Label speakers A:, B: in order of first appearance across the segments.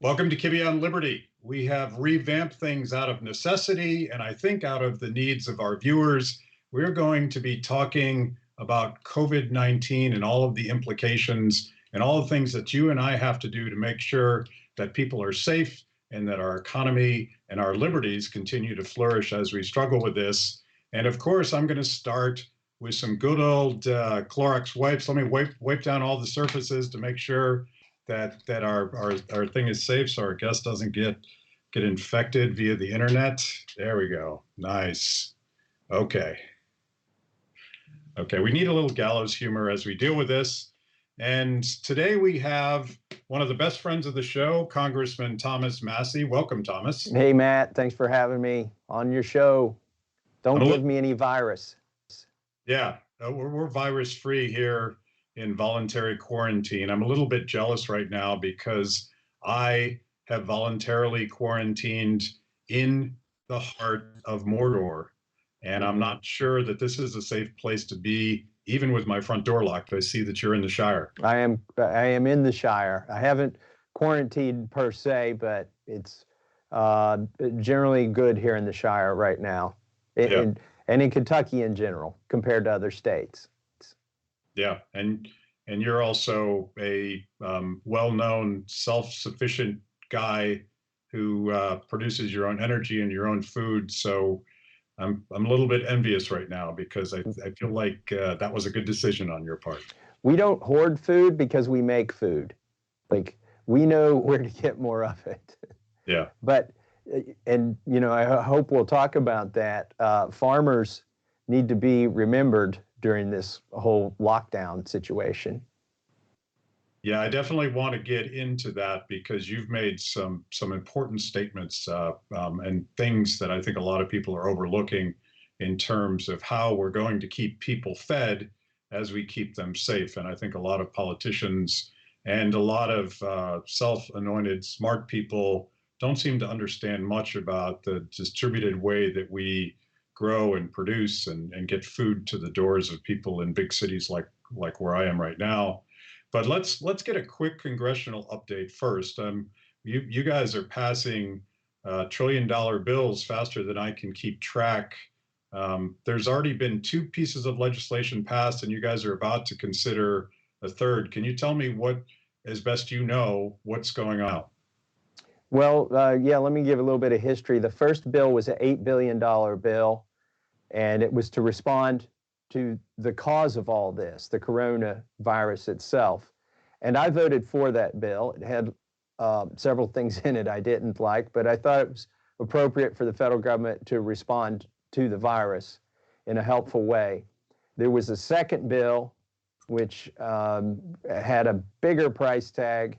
A: Welcome to Kibbe on Liberty. We have revamped things out of necessity and I think out of the needs of our viewers. We're going to be talking about COVID-19 and all of the implications and all the things that you and I have to do to make sure that people are safe and that our economy and our liberties continue to flourish as we struggle with this. And of course, I'm going to start with some good old Clorox wipes. Let me wipe down all the surfaces to make sure that our thing is safe, so our guest doesn't get infected via the internet. There we go. Nice. Okay. We need a little gallows humor as we deal with this. And today we have one of the best friends of the show, Congressman Thomas Massie. Welcome, Thomas.
B: Hey, Matt. Thanks for having me on your show. Don't give me any virus.
A: Yeah, we're virus-free here in voluntary quarantine. I'm a little bit jealous right now because I have voluntarily quarantined in the heart of Mordor, and I'm not sure that this is a safe place to be, even with my front door locked. I see that you're in the Shire.
B: I am in the Shire. I haven't quarantined per se, but it's generally good here in the Shire right now, and in Kentucky in general, compared to other states.
A: Yeah, and you're also a well-known, self-sufficient guy who produces your own energy and your own food. So I'm a little bit envious right now because I feel like that was a good decision on your part.
B: We don't hoard food because we make food. Like, we know where to get more of it.
A: Yeah.
B: But, and I hope we'll talk about that. Farmers need to be remembered during this whole lockdown situation.
A: Yeah, I definitely want to get into that because you've made some important statements and things that I think a lot of people are overlooking in terms of how we're going to keep people fed as we keep them safe. And I think a lot of politicians and a lot of self-anointed smart people don't seem to understand much about the distributed way that we grow and produce and get food to the doors of people in big cities like where I am right now. But let's get a quick congressional update first. You guys are passing $1 trillion bills faster than I can keep track. There's already been 2 pieces of legislation passed, and you guys are about to consider a third. Can you tell me what, as best you know, what's going on?
B: Well, yeah, let me give a little bit of history. The first bill was an $8 billion bill, and it was to respond to the cause of all this, the coronavirus itself. And I voted for that bill. It had several things in it I didn't like, but I thought it was appropriate for the federal government to respond to the virus in a helpful way. There was a second bill which had a bigger price tag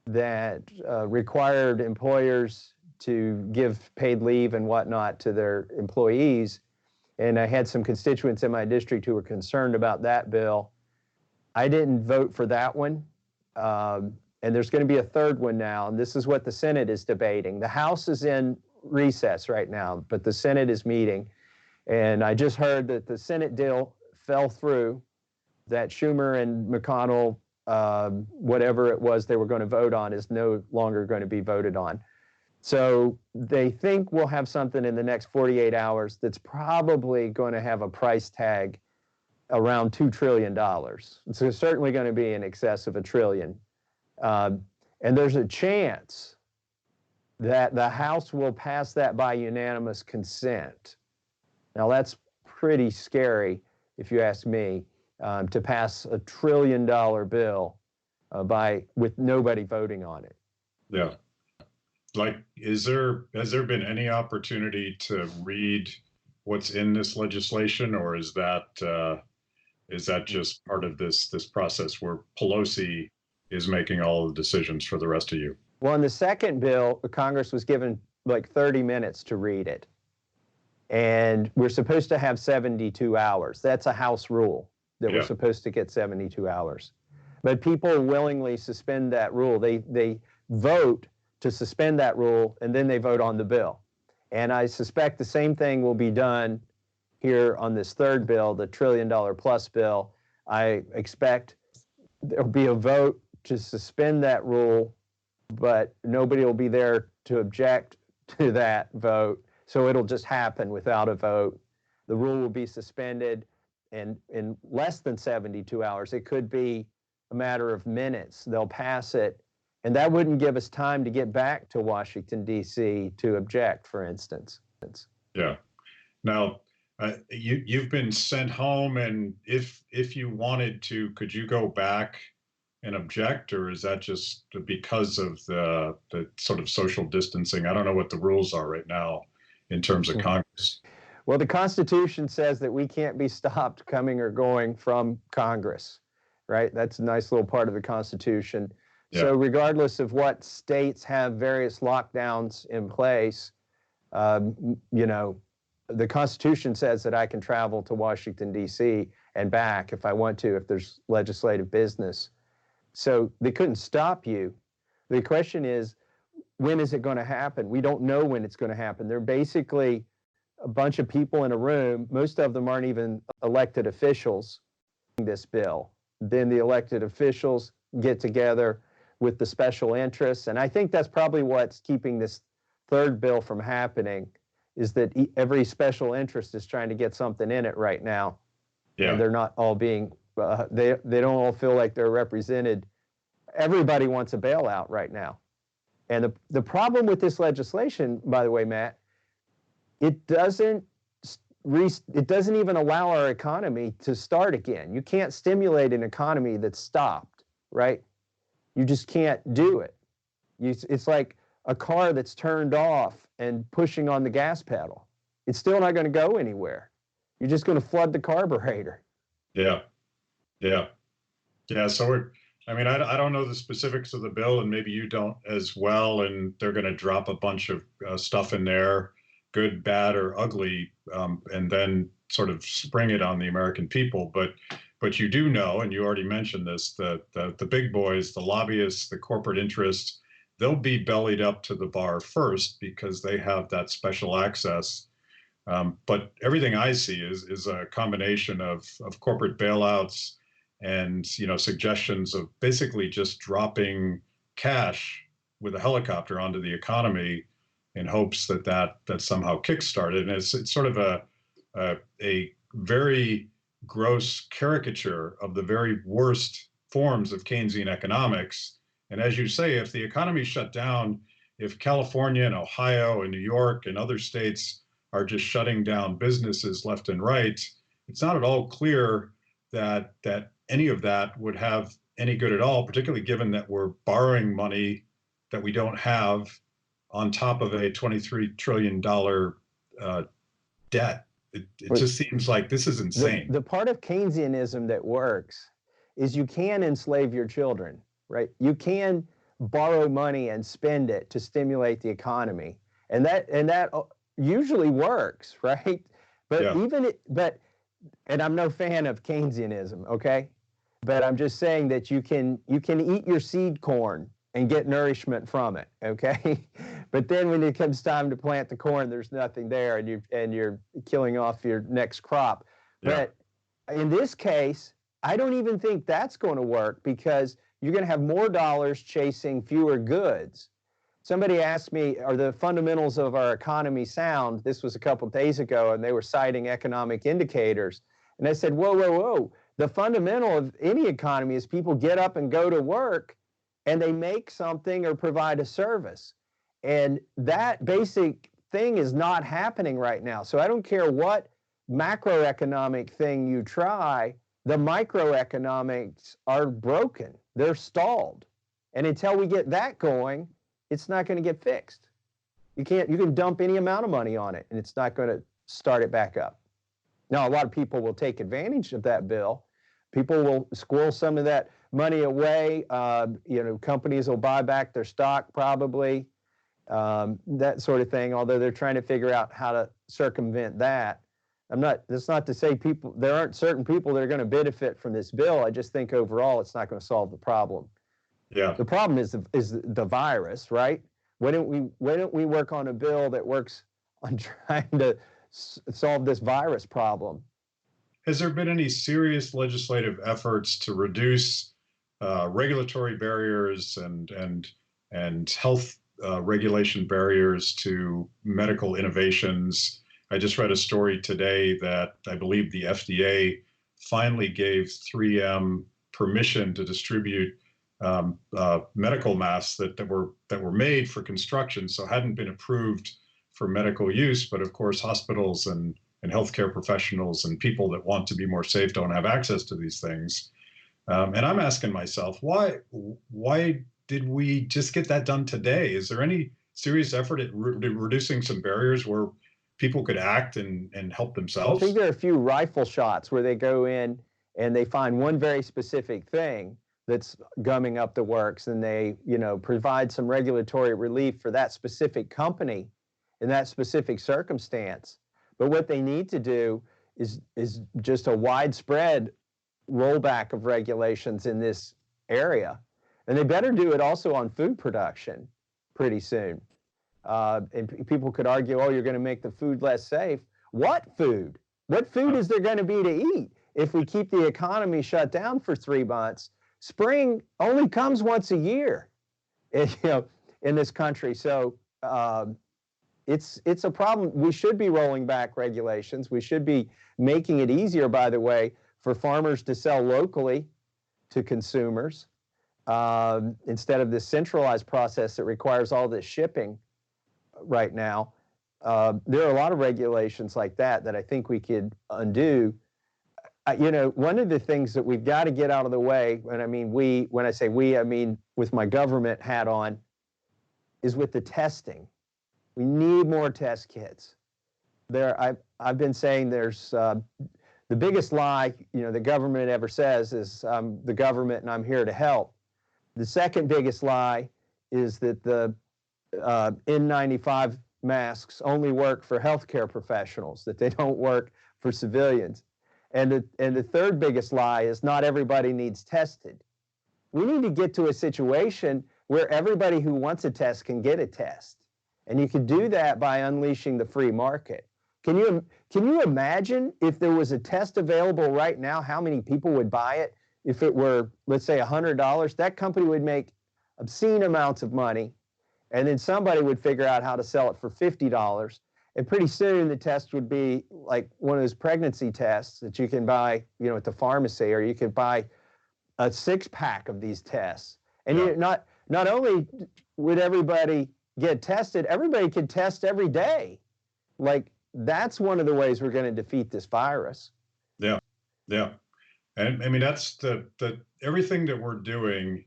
B: that required employers to give paid leave and whatnot to their employees. And I had some constituents in my district who were concerned about that bill. I didn't vote for that one. And there's going to be a third one now, and this is what the Senate is debating. The House is in recess right now, but the Senate is meeting. And I just heard that the Senate deal fell through, that Schumer and McConnell, whatever it was they were going to vote on, is no longer going to be voted on. So they think we'll have something in the next 48 hours that's probably going to have a price tag around $2 trillion. So it's certainly going to be in excess of $1 trillion. And there's a chance that the House will pass that by unanimous consent. Now that's pretty scary, if you ask me, to pass $1 trillion bill with nobody voting on it.
A: Yeah. Like, has there been any opportunity to read what's in this legislation, or is that just part of this process where Pelosi is making all the decisions for the rest of you?
B: Well, in the second bill, Congress was given like 30 minutes to read it, and we're supposed to have 72 hours. That's a House rule that we're supposed to get 72 hours. But people willingly suspend that rule. They vote to suspend that rule, and then they vote on the bill. And I suspect the same thing will be done here on this third bill, the $1 trillion plus bill. I expect there'll be a vote to suspend that rule but nobody will be there to object to that vote. So it'll just happen without a vote. The rule will be suspended, and in less than 72 hours, it could be a matter of minutes. They'll pass it, and that wouldn't give us time to get back to Washington, D.C. to object, for instance.
A: Yeah. Now, you've been sent home, and if you wanted to, could you go back and object, or is that just because of the sort of social distancing? I don't know what the rules are right now in terms of Congress.
B: Well, the Constitution says that we can't be stopped coming or going from Congress, right? That's a nice little part of the Constitution. Yeah. So regardless of what states have various lockdowns in place, you know, the Constitution says that I can travel to Washington, D.C. and back if I want to, if there's legislative business. So they couldn't stop you. The question is, when is it going to happen? We don't know when it's going to happen. They're basically a bunch of people in a room. Most of them aren't even elected officials. This bill. Then the elected officials get together with the special interests. And I think that's probably what's keeping this third bill from happening, is that every special interest is trying to get something in it right now. Yeah. And they're not all being, they don't all feel like they're represented. Everybody wants a bailout right now. And the problem with this legislation, by the way, Matt, it doesn't even allow our economy to start again. You can't stimulate an economy that's stopped, right? You just can't do it. It's like a car that's turned off and pushing on the gas pedal. It's still not going to go anywhere. You're just going to flood the carburetor.
A: Yeah. So I don't know the specifics of the bill, and maybe you don't as well, and they're going to drop a bunch of stuff in there, good, bad, or ugly, and then sort of spring it on the American people. But you do know, and you already mentioned this, that the big boys, the lobbyists, the corporate interests, they'll be bellied up to the bar first because they have that special access. But everything I see is a combination of corporate bailouts and suggestions of basically just dropping cash with a helicopter onto the economy in hopes that somehow kickstarted. And it's sort of a very gross caricature of the very worst forms of Keynesian economics. And as you say, if the economy shut down, if California and Ohio and New York and other states are just shutting down businesses left and right, it's not at all clear that any of that would have any good at all, particularly given that we're borrowing money that we don't have on top of a $23 trillion debt. It just seems like this is insane.
B: The part of Keynesianism that works is you can enslave your children, right? You can borrow money and spend it to stimulate the economy. And that usually works, right? But yeah. And I'm no fan of Keynesianism, okay? But I'm just saying that you can eat your seed corn and get nourishment from it, okay? But then when it comes time to plant the corn, there's nothing there, and you're killing off your next crop. Yeah. But in this case, I don't even think that's going to work, because you're going to have more dollars chasing fewer goods. Somebody asked me, are the fundamentals of our economy sound? This was a couple of days ago, and they were citing economic indicators. And I said, whoa. The fundamental of any economy is people get up and go to work, and they make something or provide a service. And that basic thing is not happening right now. So I don't care what macroeconomic thing you try, the microeconomics are broken. They're stalled. And until we get that going, it's not going to get fixed. You can dump any amount of money on it, and it's not going to start it back up. Now, a lot of people will take advantage of that bill. People will squirrel some of that money away. Companies will buy back their stock probably, that sort of thing, although they're trying to figure out how to circumvent that. That's not to say there aren't certain people that are going to benefit from this bill. I just think overall it's not going to solve the problem.
A: Yeah.
B: The problem is the virus, right? Why don't we work on a bill that works on trying to solve this virus problem?
A: Has there been any serious legislative efforts to reduce regulatory barriers and and health regulation barriers to medical innovations. I just read a story today that I believe the FDA finally gave 3M permission to distribute medical masks that were made for construction, so hadn't been approved for medical use. But of course, hospitals and healthcare professionals and people that want to be more safe don't have access to these things. And I'm asking myself, why did we just get that done today? Is there any serious effort at reducing some barriers where people could act and help themselves?
B: I think there are a few rifle shots where they go in and they find one very specific thing that's gumming up the works, and they, provide some regulatory relief for that specific company in that specific circumstance. But what they need to do is just a widespread rollback of regulations in this area. And they better do it also on food production pretty soon. And people could argue, oh, you're going to make the food less safe. What food? What food is there going to be to eat if we keep the economy shut down for 3 months? Spring only comes once a year, in this country. So it's a problem. We should be rolling back regulations. We should be making it easier, by the way, for farmers to sell locally to consumers instead of this centralized process that requires all this shipping right now. There are a lot of regulations like that I think we could undo. One of the things that we've got to get out of the way, and I mean we, when I say we, I mean with my government hat on, is with the testing. We need more test kits. I've been saying there's the biggest lie the government ever says is the government and I'm here to help. The second biggest lie is that the N95 masks only work for healthcare professionals, that they don't work for civilians. And the third biggest lie is not everybody needs tested. We need to get to a situation where everybody who wants a test can get a test. And you can do that by unleashing the free market. Can you imagine if there was a test available right now, how many people would buy it? If it were, let's say, $100, that company would make obscene amounts of money, and then somebody would figure out how to sell it for $50. And pretty soon the test would be like one of those pregnancy tests that you can buy, at the pharmacy, or you could buy a 6-pack of these tests. And not only would everybody get tested, everybody could test every day. Like, that's one of the ways we're going to defeat this virus.
A: Yeah. And I mean, that's the everything that we're doing.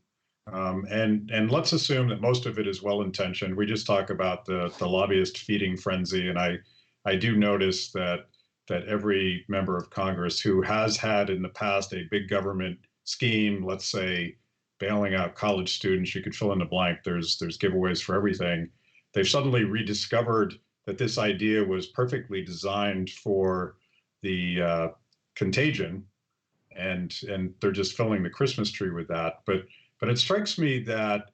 A: And let's assume that most of it is well-intentioned. We just talk about the lobbyist feeding frenzy, and I do notice that every member of Congress who has had in the past a big government scheme, let's say bailing out college students, you could fill in the blank. There's giveaways for everything. They've suddenly rediscovered that this idea was perfectly designed for the contagion, and they're just filling the Christmas tree with that. But it strikes me that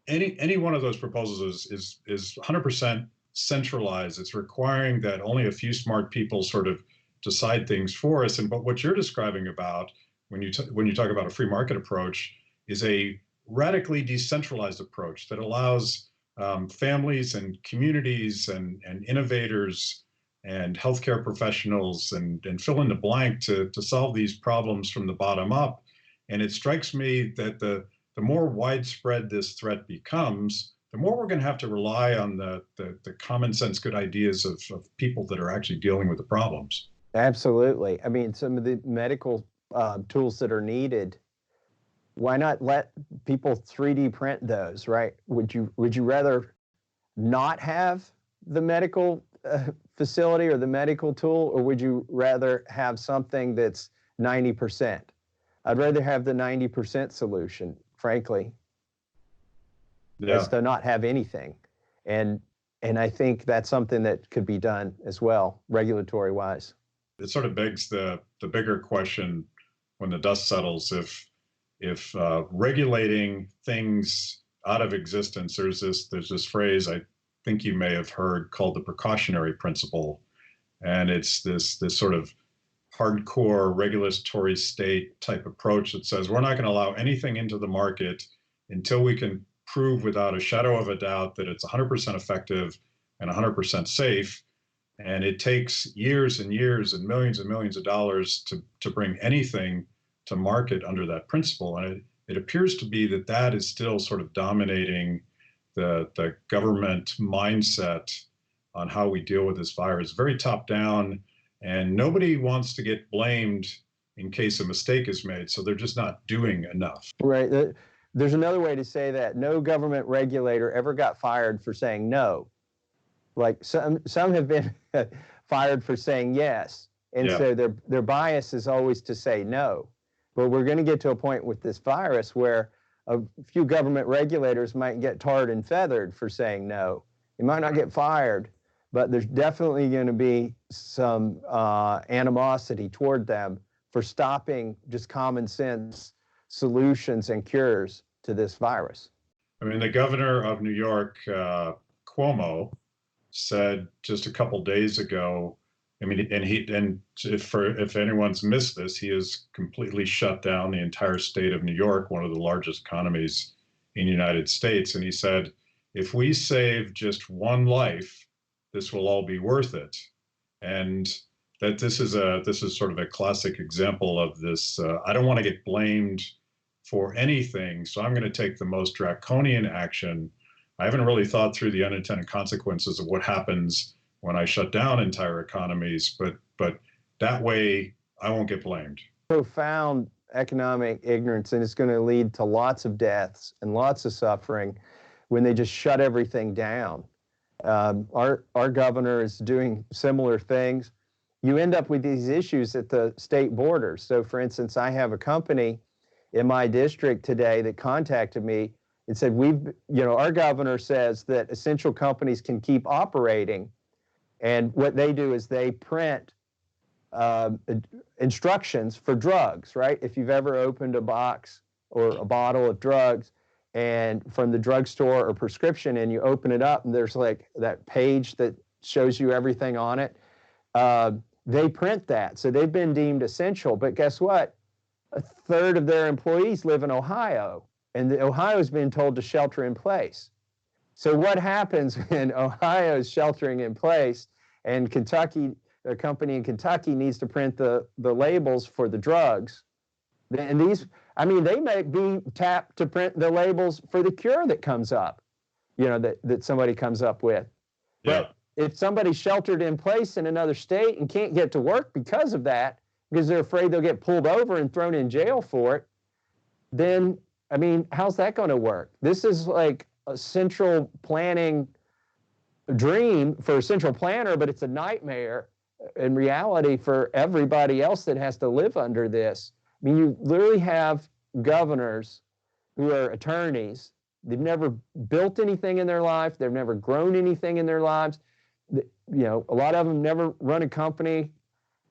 A: any one of those proposals is 100% centralized. It's requiring that only a few smart people sort of decide things for us. But what you're describing about when you talk about a free market approach is a radically decentralized approach that allows families and communities and innovators and healthcare professionals and fill in the blank to solve these problems from the bottom up. And it strikes me that the more widespread this threat becomes, the more we're going to have to rely on the common sense good ideas of people that are actually dealing with the problems.
B: Absolutely. I mean, some of the medical tools that are needed, why not let people 3D print those, right? Would you rather not have the medical facility or the medical tool, or would you rather have something that's 90%? I'd rather have the 90% solution, frankly, as to not have anything. And I think that's something that could be done as well, regulatory wise.
A: It sort of begs the bigger question when the dust settles, if regulating things out of existence, there's this phrase I think you may have heard called the Precautionary Principle. And it's this sort of hardcore regulatory state type approach that says we're not going to allow anything into the market until we can prove without a shadow of a doubt that it's 100% effective and 100% safe. And it takes years and years and millions of dollars to bring anything to market under that principle. And it appears to be that that is still sort of dominating the government mindset on how we deal with this virus. Very top down, and nobody wants to get blamed in case a mistake is made. So they're just not doing enough.
B: Right. There's another way to say that. No government regulator ever got fired for saying no. Like some have been fired for saying yes. And so their bias is always to say no. But we're going to get to a point with this virus where a few government regulators might get tarred and feathered for saying no. You might not get fired, but there's definitely going to be some animosity toward them for stopping just common sense solutions and cures to this virus.
A: I mean, the governor of New York, Cuomo, said just a couple days ago, I mean, and if anyone's missed this, he has completely shut down the entire state of New York, one of the largest economies in the United States. And he said, if we save just one life, this will all be worth it. And that this is sort of a classic example of this. I don't want to get blamed for anything, so I'm going to take the most draconian action. I haven't really thought through the unintended consequences of what happens when I shut down entire economies, but that way I won't get blamed.
B: Profound economic ignorance, and it's going to lead to lots of deaths and lots of suffering when they just shut everything down. Our governor is doing similar things. You end up with these issues at the state borders. So for instance, I have a company in my district today that contacted me and said, our governor says that essential companies can keep operating. And what they do is they print instructions for drugs, right? If you've ever opened a box or a bottle of drugs and from the drugstore or prescription, and you open it up and there's like that page that shows you everything on it, they print that. So they've been deemed essential. But guess what? A third of their employees live in Ohio, and Ohio's been told to shelter in place. So what happens when Ohio is sheltering in place and Kentucky, a company in Kentucky needs to print the labels for the drugs? And they might be tapped to print the labels for the cure that comes up, that somebody comes up with.
A: Yeah.
B: But if somebody's sheltered in place in another state and can't get to work because of that, because they're afraid they'll get pulled over and thrown in jail for it, then, how's that going to work? This is like a central planning dream for a central planner, but it's a nightmare in reality for everybody else that has to live under this. You literally have governors who are attorneys. They've never built anything in their life. They've never grown anything in their lives. A lot of them never run a company,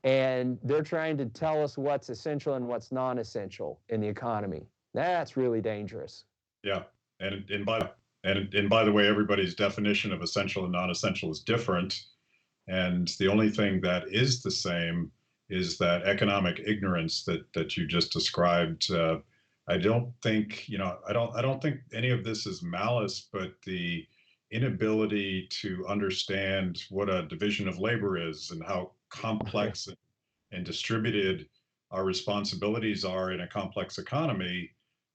B: and they're trying to tell us what's essential and what's non-essential in the economy. That's really dangerous.
A: Yeah, and by the way, everybody's definition of essential and non-essential is different, and the only thing that is the same is that economic ignorance that you just described. I don't think any of this is malice, but the inability to understand what a division of labor is and how complex and distributed our responsibilities are in a complex economy.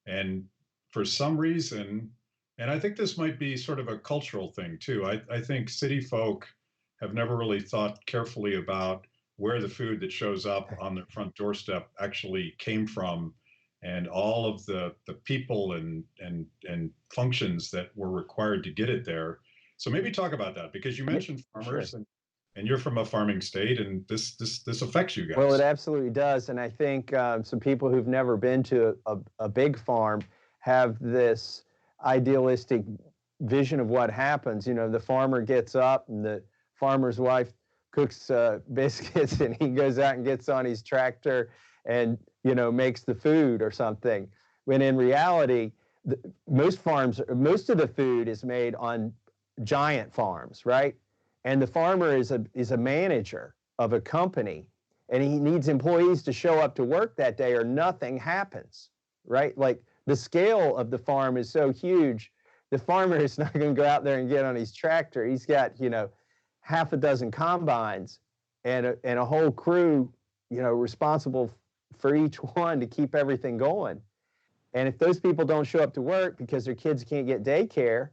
A: And for some reason, and I think this might be sort of a cultural thing too, I think city folk have never really thought carefully about where the food that shows up on their front doorstep actually came from, and all of the people and functions that were required to get it there. So maybe talk about that, because you mentioned farmers.
B: Sure.
A: And you're from a farming state, and this affects you guys.
B: Well, it absolutely does. And I think some people who've never been to a big farm have this idealistic vision of what happens. The farmer gets up and the farmer's wife cooks biscuits, and he goes out and gets on his tractor and, makes the food or something. When in reality, most of the food is made on giant farms, right? And the farmer is a manager of a company, and he needs employees to show up to work that day or nothing happens, right? Like the scale of the farm is so huge the farmer is not going to go out there and get on his tractor. He's got, half a dozen combines and a whole crew, responsible for each one to keep everything going. And if those people don't show up to work because their kids can't get daycare,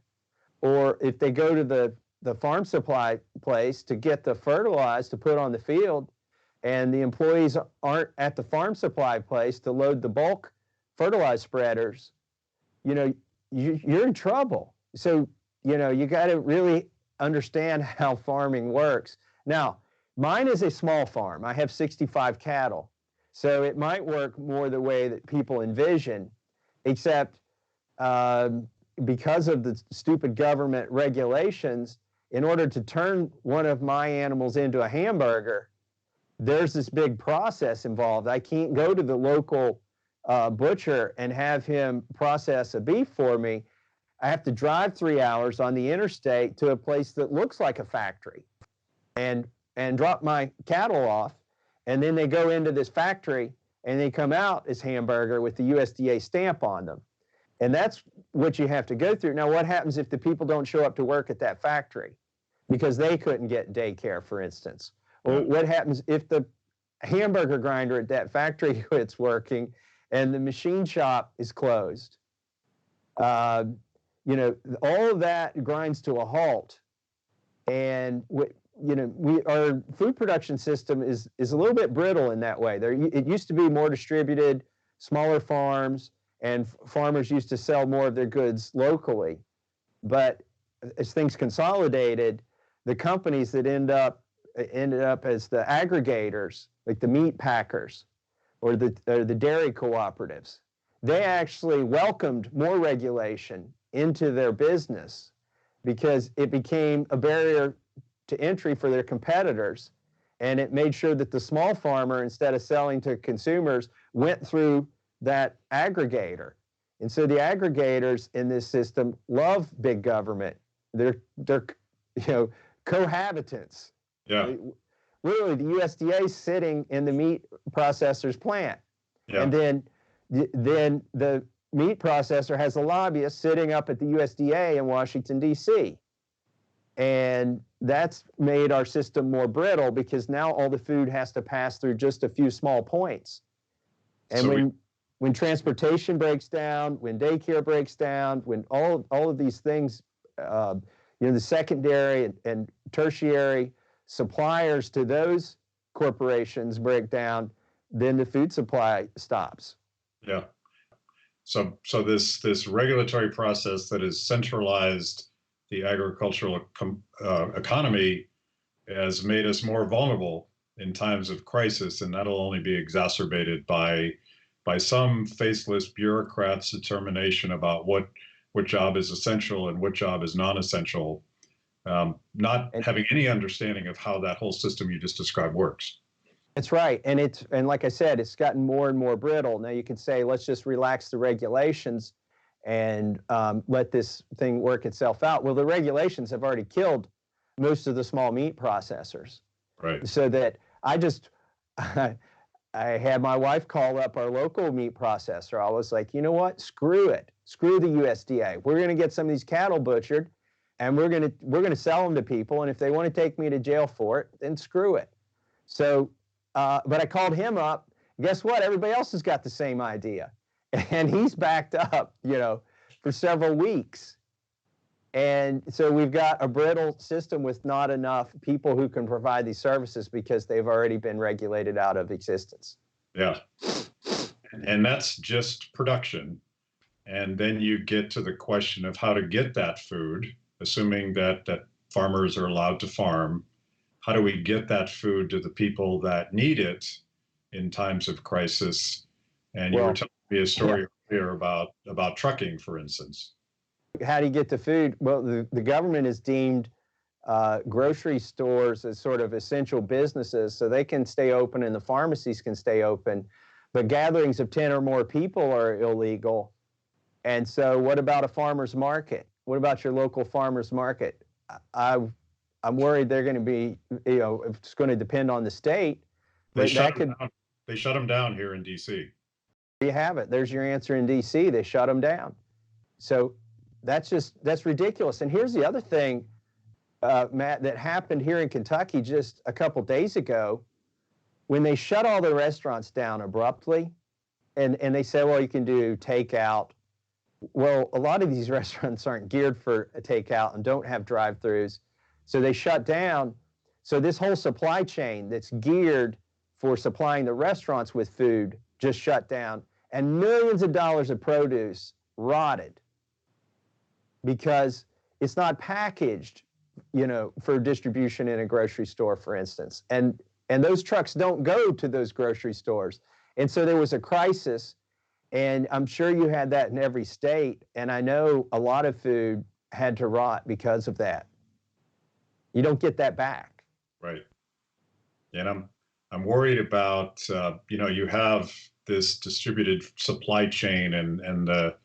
B: or if they go to the farm supply place to get the fertilizer to put on the field, and the employees aren't at the farm supply place to load the bulk fertilizer spreaders, you're in trouble. So, you got to really understand how farming works. Now, mine is a small farm. I have 65 cattle. So it might work more the way that people envision, except because of the stupid government regulations, in order to turn one of my animals into a hamburger, there's this big process involved. I can't go to the local butcher and have him process a beef for me. I have to drive 3 hours on the interstate to a place that looks like a factory and drop my cattle off. And then they go into this factory and they come out as hamburger with the USDA stamp on them. And that's what you have to go through. Now, what happens if the people don't show up to work at that factory because they couldn't get daycare, for instance? Or what happens if the hamburger grinder at that factory quits working and the machine shop is closed? All of that grinds to a halt. And our food production system is a little bit brittle in that way. It used to be more distributed, smaller farms, and farmers used to sell more of their goods locally. But as things consolidated, the companies that ended up as the aggregators, like the meat packers or the dairy cooperatives, they actually welcomed more regulation into their business because it became a barrier to entry for their competitors, and it made sure that the small farmer, instead of selling to consumers, went through that aggregator. And so the aggregators in this system love big government. They're cohabitants.
A: Yeah.
B: Literally, the USDA is sitting in the meat processor's plant.
A: Yeah.
B: And then the meat processor has a lobbyist sitting up at the USDA in Washington, D.C. And that's made our system more brittle because now all the food has to pass through just a few small points. And
A: So
B: when transportation breaks down, when daycare breaks down, when all of these things, the secondary and tertiary suppliers to those corporations break down, then the food supply stops.
A: Yeah. So this regulatory process that has centralized the agricultural economy has made us more vulnerable in times of crisis, and that'll only be exacerbated by some faceless bureaucrats' determination about what job is essential and what job is non-essential, not having any understanding of how that whole system you just described works.
B: That's right. And like I said, it's gotten more and more brittle. Now you can say, let's just relax the regulations and let this thing work itself out. Well, the regulations have already killed most of the small meat processors.
A: Right.
B: So that I had my wife call up our local meat processor. I was like, you know what? Screw it. Screw the USDA. We're going to get some of these cattle butchered, and we're going to sell them to people. And if they want to take me to jail for it, then screw it. So, but I called him up. Guess what? Everybody else has got the same idea, and he's backed up, for several weeks. And so we've got a brittle system with not enough people who can provide these services because they've already been regulated out of existence.
A: Yeah. And that's just production. And then you get to the question of how to get that food, assuming that farmers are allowed to farm. How do we get that food to the people that need it in times of crisis? And you were telling me a story earlier about trucking, for instance.
B: How do you get the food? Well, the government has deemed grocery stores as sort of essential businesses, so they can stay open and the pharmacies can stay open, but gatherings of 10 or more people are illegal. And so what about a farmer's market? What about your local farmer's market? I'm worried they're going to be, it's going to depend on the state.
A: They shut them down here in D.C.
B: You have it. There's your answer in D.C. They shut them down. So that's ridiculous. And here's the other thing, Matt, that happened here in Kentucky just a couple days ago, when they shut all the restaurants down abruptly, and they said, well, you can do takeout. Well, a lot of these restaurants aren't geared for a takeout and don't have drive-throughs, so they shut down. So this whole supply chain that's geared for supplying the restaurants with food just shut down, and millions of dollars of produce rotted because it's not packaged, for distribution in a grocery store, for instance. And those trucks don't go to those grocery stores. And so there was a crisis, and I'm sure you had that in every state. And I know a lot of food had to rot because of that. You don't get that back.
A: Right. And I'm worried about, you have this distributed supply chain, and the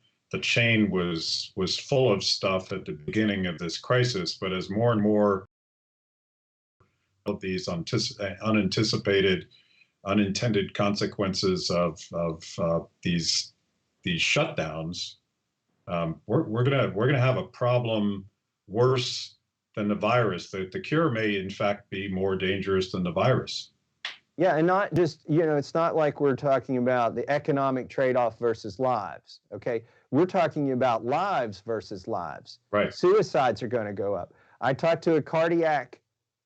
A: chain was full of stuff at the beginning of this crisis, but as more and more of these unanticipated, unintended consequences of these shutdowns, we're gonna have a problem worse than the virus. The cure may in fact be more dangerous than the virus.
B: Yeah, and not just, it's not like we're talking about the economic trade-off versus lives, okay? We're talking about lives versus lives.
A: Right.
B: Suicides are going to go up. I talked to a cardiac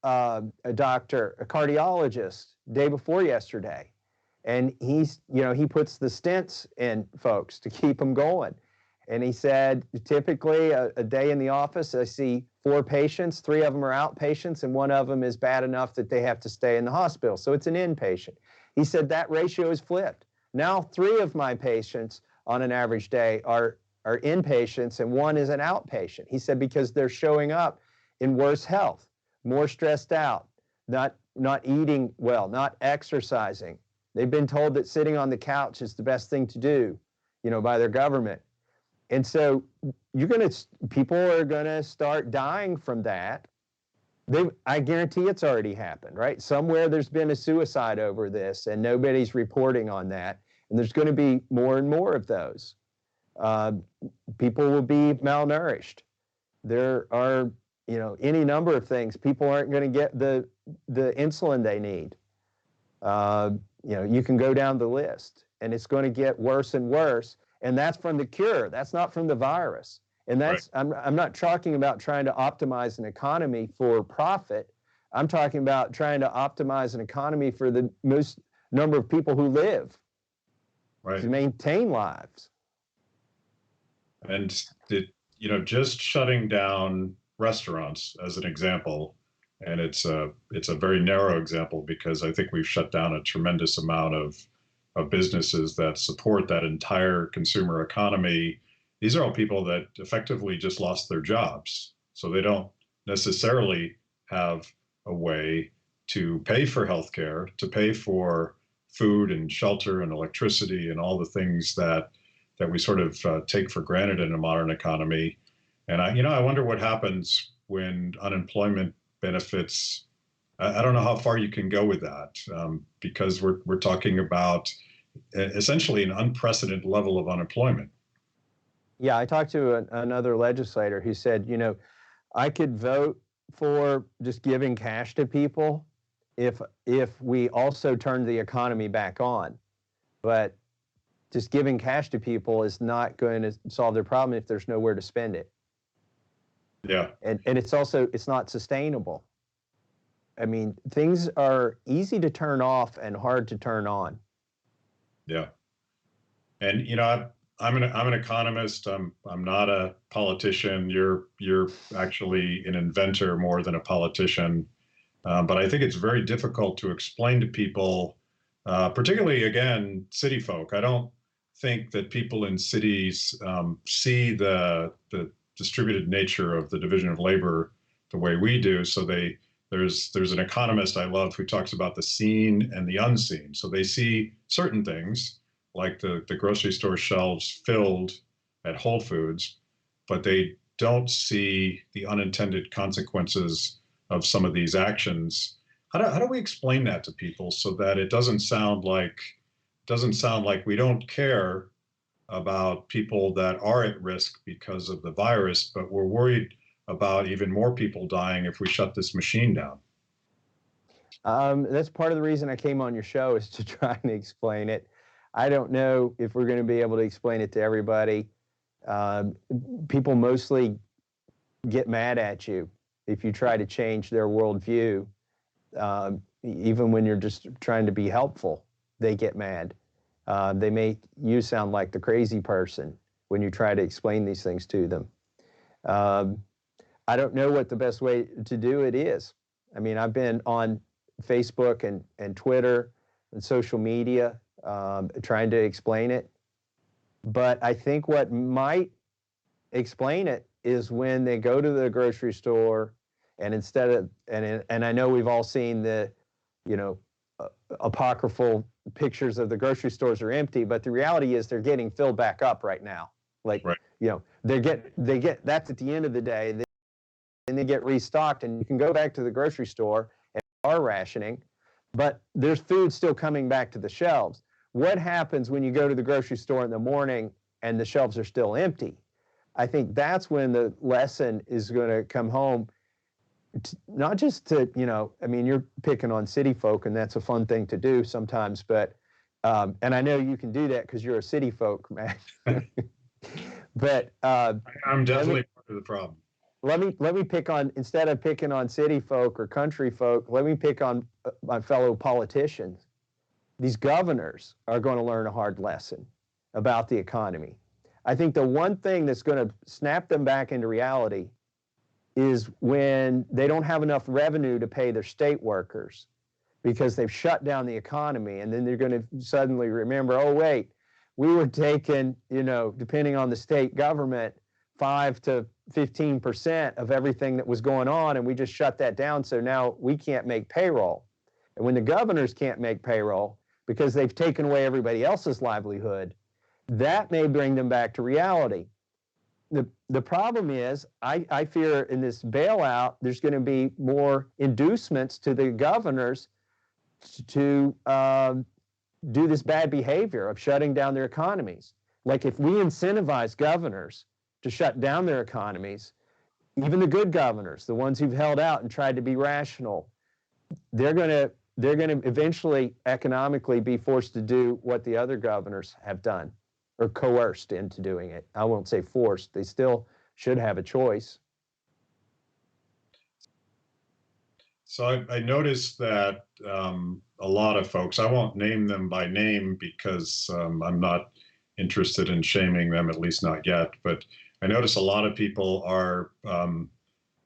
B: a cardiologist, day before yesterday, and he puts the stents in folks to keep them going. And he said, typically a day in the office, I see 4 patients, 3 of them are outpatients, and 1 of them is bad enough that they have to stay in the hospital. So it's an inpatient. He said that ratio is flipped. Now 3 of my patients on an average day are inpatients, and 1 is an outpatient. He said because they're showing up in worse health, more stressed out, not eating well, not exercising. They've been told that sitting on the couch is the best thing to do, by their government. And so people are gonna start dying from that. I guarantee it's already happened, right? Somewhere there's been a suicide over this, and nobody's reporting on that. And there's going to be more and more of those. People will be malnourished. There are, any number of things. People aren't going to get the insulin they need. You can go down the list, and it's going to get worse and worse. And that's from the cure. That's not from the virus. And that's, right. I'm not talking about trying to optimize an economy for profit. I'm talking about trying to optimize an economy for the most number of people who live, right, to maintain lives.
A: And just shutting down restaurants as an example, and it's a very narrow example because I think we've shut down a tremendous amount of businesses that support that entire consumer economy. These are all people that effectively just lost their jobs. So they don't necessarily have a way to pay for healthcare, to pay for food and shelter and electricity and all the things that we sort of take for granted in a modern economy. And I wonder what happens when unemployment benefits. I don't know how far you can go with that, because we're talking about essentially an unprecedented level of unemployment.
B: Yeah, I talked to another legislator who said, I could vote for just giving cash to people if we also turned the economy back on. But just giving cash to people is not going to solve their problem if there's nowhere to spend it.
A: Yeah.
B: And it's not sustainable. I mean, things are easy to turn off and hard to turn on.
A: Yeah. And I'm an economist. I'm not a politician. You're actually an inventor more than a politician. But I think it's very difficult to explain to people, particularly again, city folk. I don't think that people in cities see the distributed nature of the division of labor the way we do. So there's an economist I love who talks about the seen and the unseen. So they see certain things like the grocery store shelves filled at Whole Foods, but they don't see the unintended consequences of some of these actions. How do we explain that to people so that it doesn't sound like we don't care, about people that are at risk because of the virus, but we're worried about even more people dying if we shut this machine down.
B: That's part of the reason I came on your show, is to try and explain it. I don't know if we're going to be able to explain it to everybody. People mostly get mad at you if you try to change their worldview. Even when you're just trying to be helpful, they get mad. They make you sound like the crazy person when you try to explain these things to them. I don't know what the best way to do it is. I mean, I've been on Facebook and Twitter and social media trying to explain it. But I think what might explain it is when they go to the grocery store, and instead of, and I know we've all seen the, apocryphal pictures of the grocery stores are empty, but the reality is they're getting filled back up right now. Like,
A: right.
B: They get that's at the end of the day, and they get restocked, and you can go back to the grocery store and are rationing, but there's food still coming back to the shelves. What happens when you go to the grocery store in the morning and the shelves are still empty? I think that's when the lesson is going to come home. Not just to, I mean, you're picking on city folk, and that's a fun thing to do sometimes, but, and I know you can do that because you're a city folk, man. But
A: I'm definitely part of the problem.
B: Let me pick on, instead of picking on city folk or country folk, let me pick on my fellow politicians. These governors are going to learn a hard lesson about the economy. I think the one thing that's going to snap them back into reality is when they don't have enough revenue to pay their state workers because they've shut down the economy, and then they're going to suddenly remember, oh wait, we were taking, depending on the state government, 5 to 15% of everything that was going on, and we just shut that down, so now we can't make payroll. And when the governors can't make payroll because they've taken away everybody else's livelihood, that may bring them back to reality. The problem is, I fear in this bailout, there's going to be more inducements to the governors to do this bad behavior of shutting down their economies. Like, if we incentivize governors to shut down their economies, even the good governors, the ones who've held out and tried to be rational, they're going to eventually economically be forced to do what the other governors have done, or coerced into doing it. I won't say forced. They still should have a choice.
A: So I noticed that a lot of folks, I won't name them by name because I'm not interested in shaming them, at least not yet, but I notice a lot of people are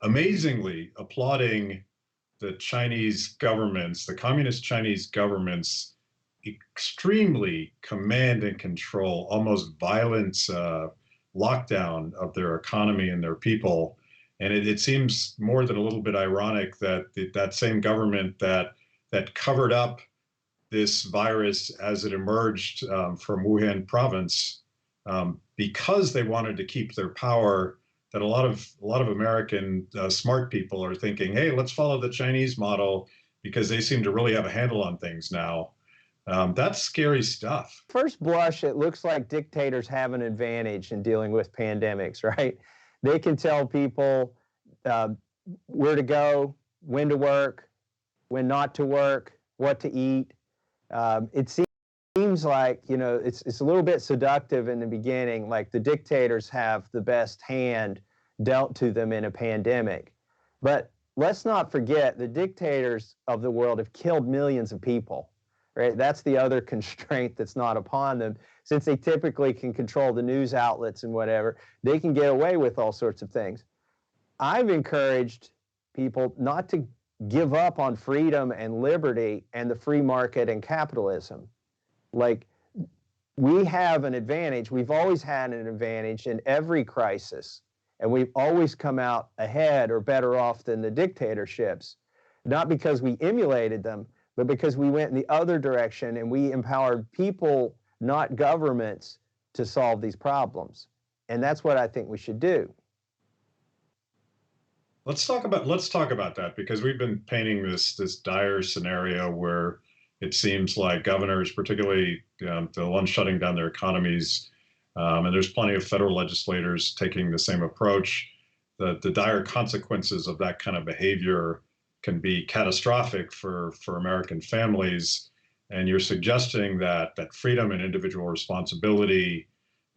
A: amazingly applauding the Chinese governments, the communist Chinese government's extremely command and control, almost violent lockdown of their economy and their people. And it seems more than a little bit ironic that that same government that covered up this virus as it emerged from Wuhan province, because they wanted to keep their power, that a lot of American smart people are thinking, hey, let's follow the Chinese model because they seem to really have a handle on things now. That's scary stuff.
B: First blush, it looks like dictators have an advantage in dealing with pandemics, right? They can tell people where to go, when to work, when not to work, what to eat. It seems like, it's a little bit seductive in the beginning, like the dictators have the best hand dealt to them in a pandemic. But let's not forget, the dictators of the world have killed millions of people. Right? That's the other constraint that's not upon them. Since they typically can control the news outlets and whatever, they can get away with all sorts of things. I've encouraged people not to give up on freedom and liberty and the free market and capitalism. Like, we have an advantage. We've always had an advantage in every crisis, and we've always come out ahead or better off than the dictatorships, not because we emulated them, but because we went in the other direction and we empowered people, not governments, to solve these problems. And that's what I think we should do.
A: Let's talk about that, because we've been painting this dire scenario where it seems like governors, particularly the ones shutting down their economies, And there's plenty of federal legislators taking the same approach. The dire consequences of that kind of behavior can be catastrophic for American families. And you're suggesting that freedom and individual responsibility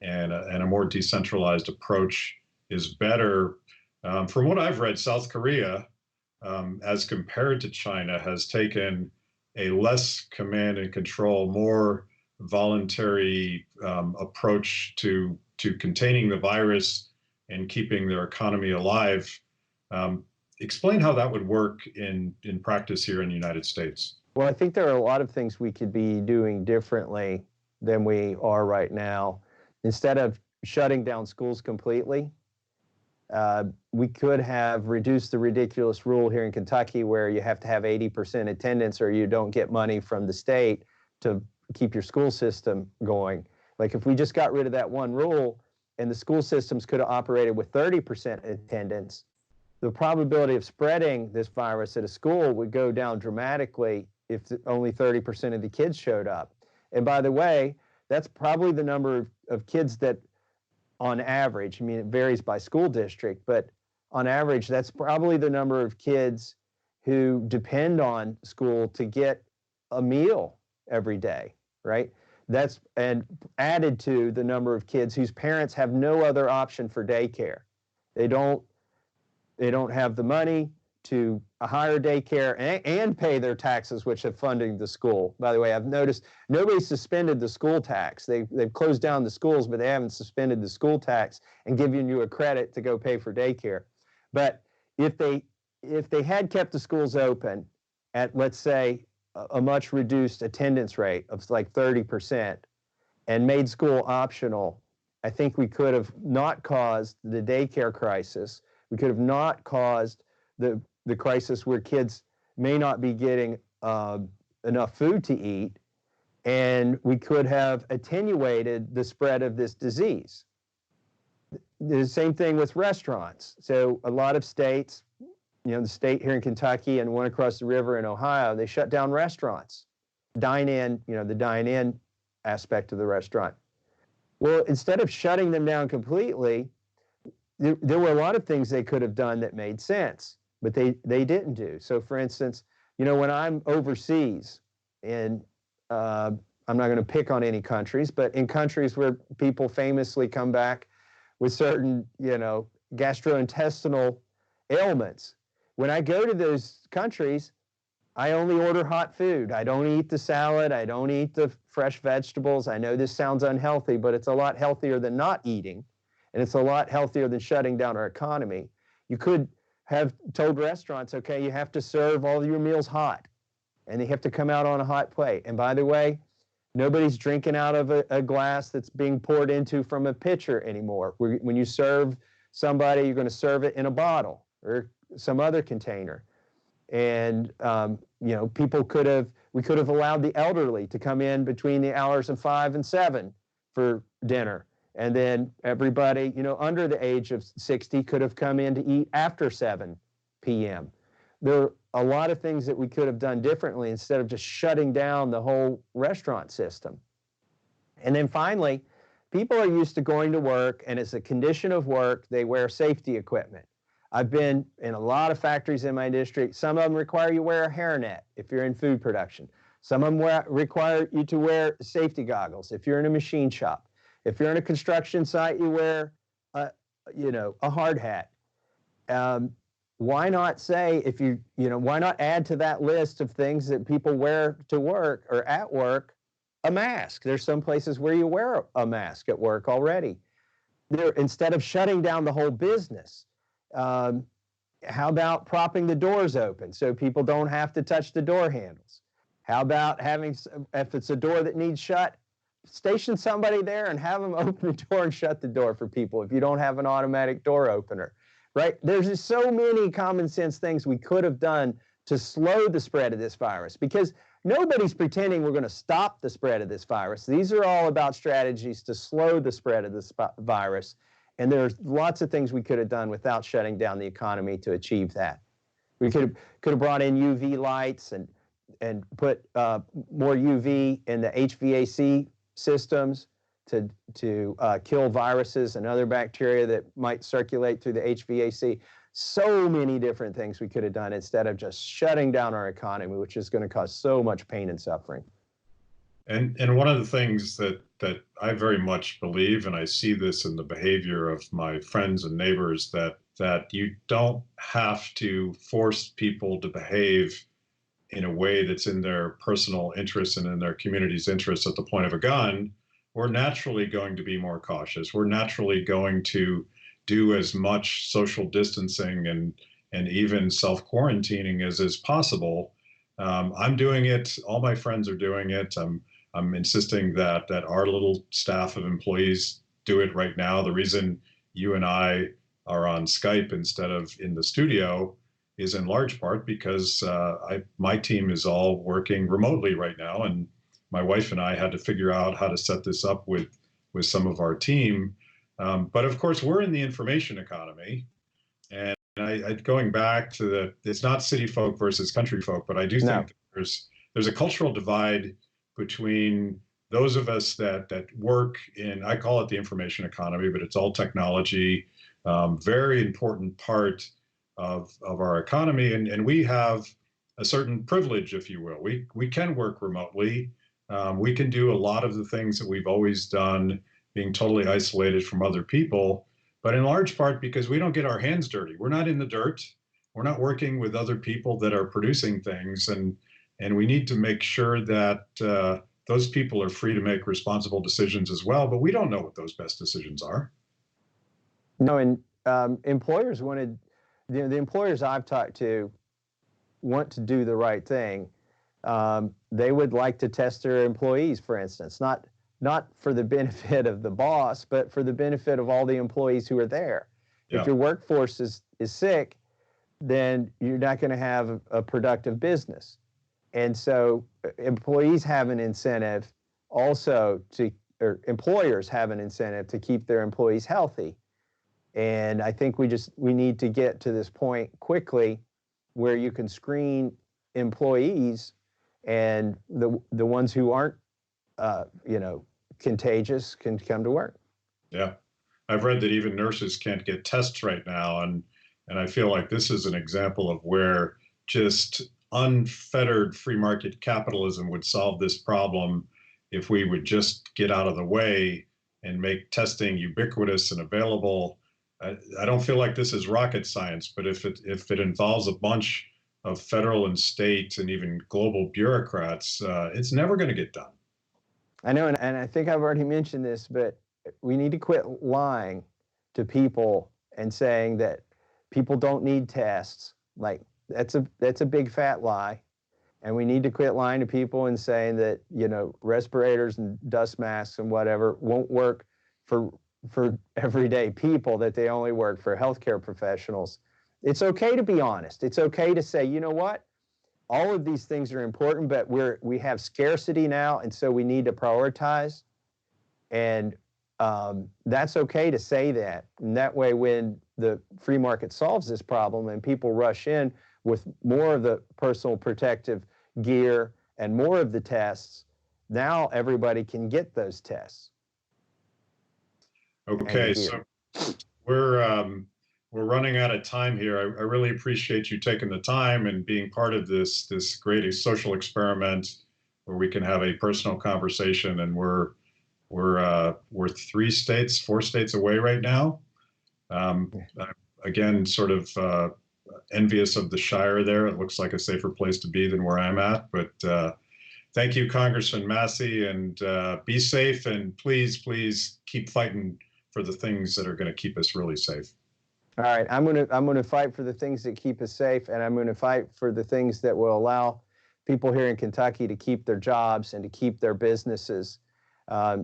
A: and a more decentralized approach is better. From what I've read, South Korea, as compared to China, has taken a less command and control, more voluntary approach to containing the virus and keeping their economy alive. Explain how that would work in practice here in the United States.
B: Well, I think there are a lot of things we could be doing differently than we are right now. Instead of shutting down schools completely, we could have reduced the ridiculous rule here in Kentucky where you have to have 80% attendance or you don't get money from the state to keep your school system going. Like if we just got rid of that one rule and the school systems could have operated with 30% attendance, the probability of spreading this virus at a school would go down dramatically if only 30% of the kids showed up. And by the way, that's probably the number of kids that on average, I mean, it varies by school district, but on average, that's probably the number of kids who depend on school to get a meal every day, right? That's and added to the number of kids whose parents have no other option for daycare. They don't have the money to hire daycare and pay their taxes, which are funding the school. By the way, I've noticed nobody suspended the school tax. They've closed down the schools, but they haven't suspended the school tax and given you a credit to go pay for daycare. But if they had kept the schools open at, let's say, a much reduced attendance rate of like 30% and made school optional, I think we could have not caused the daycare crisis. We could have not caused the crisis where kids may not be getting enough food to eat, and we could have attenuated the spread of this disease. The same thing with restaurants. So a lot of states, the state here in Kentucky and one across the river in Ohio, they shut down restaurants, dine-in, the dine-in aspect of the restaurant. Well, instead of shutting them down completely, there were a lot of things they could have done that made sense, but they didn't do. So for instance, when I'm overseas, and I'm not going to pick on any countries, but in countries where people famously come back with certain, gastrointestinal ailments, when I go to those countries, I only order hot food. I don't eat the salad. I don't eat the fresh vegetables. I know this sounds unhealthy, but it's a lot healthier than not eating. And it's a lot healthier than shutting down our economy. You could have told restaurants, okay, you have to serve all your meals hot, and they have to come out on a hot plate. And by the way, nobody's drinking out of a glass that's being poured into from a pitcher anymore. When you serve somebody, you're going to serve it in a bottle or some other container. And we could have allowed the elderly to come in between the hours of 5 and 7 for dinner. And then everybody, under the age of 60 could have come in to eat after 7 p.m. There are a lot of things that we could have done differently instead of just shutting down the whole restaurant system. And then finally, people are used to going to work, and as a condition of work, they wear safety equipment. I've been in a lot of factories in my district. Some of them require you wear a hairnet if you're in food production. Some of them require you to wear safety goggles if you're in a machine shop. If you're in a construction site, you wear a hard hat. Why not say, why not add to that list of things that people wear to work or at work, a mask? There's some places where you wear a mask at work already. Instead of shutting down the whole business, how about propping the doors open so people don't have to touch the door handles? How about if it's a door that needs shut, station somebody there and have them open the door and shut the door for people if you don't have an automatic door opener, right? There's just so many common sense things we could have done to slow the spread of this virus, because nobody's pretending we're going to stop the spread of this virus. These are all about strategies to slow the spread of this virus. And there's lots of things we could have done without shutting down the economy to achieve that. We could have brought in UV lights and put more UV in the HVAC systems to kill viruses and other bacteria that might circulate through the HVAC. So many different things we could have done instead of just shutting down our economy, which is going to cause so much pain and suffering.
A: And one of the things that I very much believe, and I see this in the behavior of my friends and neighbors, that you don't have to force people to behave in a way that's in their personal interests and in their community's interests at the point of a gun. We're naturally going to be more cautious. We're naturally going to do as much social distancing and even self-quarantining as is possible. I'm doing it. All my friends are doing it. I'm insisting that our little staff of employees do it right now. The reason you and I are on Skype instead of in the studio is in large part because my team is all working remotely right now, and my wife and I had to figure out how to set this up with some of our team. But of course, we're in the information economy, and going back to it's not city folk versus country folk, but I do think there's a cultural divide between those of us that work in, I call it the information economy, but it's all technology, very important part of our economy. And we have a certain privilege, if you will. We can work remotely. We can do a lot of the things that we've always done, being totally isolated from other people, but in large part because we don't get our hands dirty. We're not in the dirt. We're not working with other people that are producing things. And we need to make sure that those people are free to make responsible decisions as well, but we don't know what those best decisions are.
B: No, and employers wanted, the employers I've talked to want to do the right thing. They would like to test their employees, for instance, not for the benefit of the boss, but for the benefit of all the employees who are there. Yeah. If your workforce is sick, then you're not going to have a productive business. And so employees have an incentive also or employers have an incentive to keep their employees healthy. And I think we need to get to this point quickly where you can screen employees, and the ones who aren't, contagious can come to work.
A: Yeah. I've read that even nurses can't get tests right now. And I feel like this is an example of where just unfettered free market capitalism would solve this problem if we would just get out of the way and make testing ubiquitous and available. I don't feel like this is rocket science, but if it involves a bunch of federal and state and even global bureaucrats, it's never going to get done.
B: I know, and I think I've already mentioned this, but we need to quit lying to people and saying that people don't need tests. Like, that's a big fat lie. And we need to quit lying to people and saying that, respirators and dust masks and whatever won't work for everyday people, that they only work for healthcare professionals. It's okay to be honest. It's okay to say, you know what? All of these things are important, but we have scarcity now, and so we need to prioritize. And that's okay to say that. And that way, when the free market solves this problem and people rush in with more of the personal protective gear and more of the tests, now everybody can get those tests.
A: Okay, so we're running out of time here. I really appreciate you taking the time and being part of this great social experiment where we can have a personal conversation. And we're 4 states away right now. Again, sort of envious of the Shire there. It looks like a safer place to be than where I'm at. But thank you, Congressman Massie, and be safe. And please keep fighting for the things that are going to keep us really safe.
B: All right, I'm gonna fight for the things that keep us safe, and I'm gonna fight for the things that will allow people here in Kentucky to keep their jobs and to keep their businesses,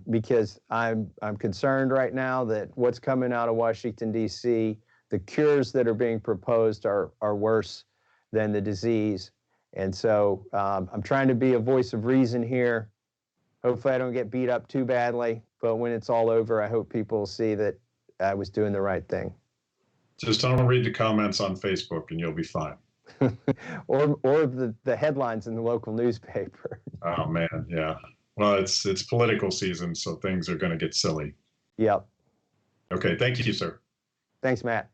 B: because I'm concerned right now that what's coming out of Washington, D.C., the cures that are being proposed are worse than the disease. And so I'm trying to be a voice of reason here. Hopefully I don't get beat up too badly, but when it's all over, I hope people will see that I was doing the right thing.
A: Just don't read the comments on Facebook and you'll be fine.
B: or the headlines in the local newspaper.
A: Oh man, yeah. Well, it's political season, so things are going to get silly.
B: Yep.
A: Okay, thank you, sir.
B: Thanks, Matt.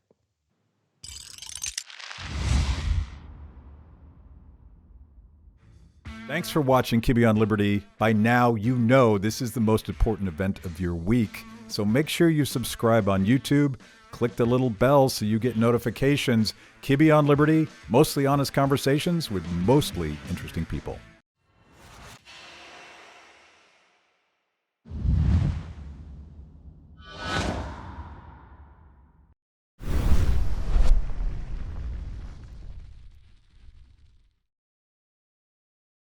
C: Thanks for watching Kibbe on Liberty. By now, you know this is the most important event of your week. So make sure you subscribe on YouTube. Click the little bell so you get notifications. Kibbe on Liberty, mostly honest conversations with mostly interesting people.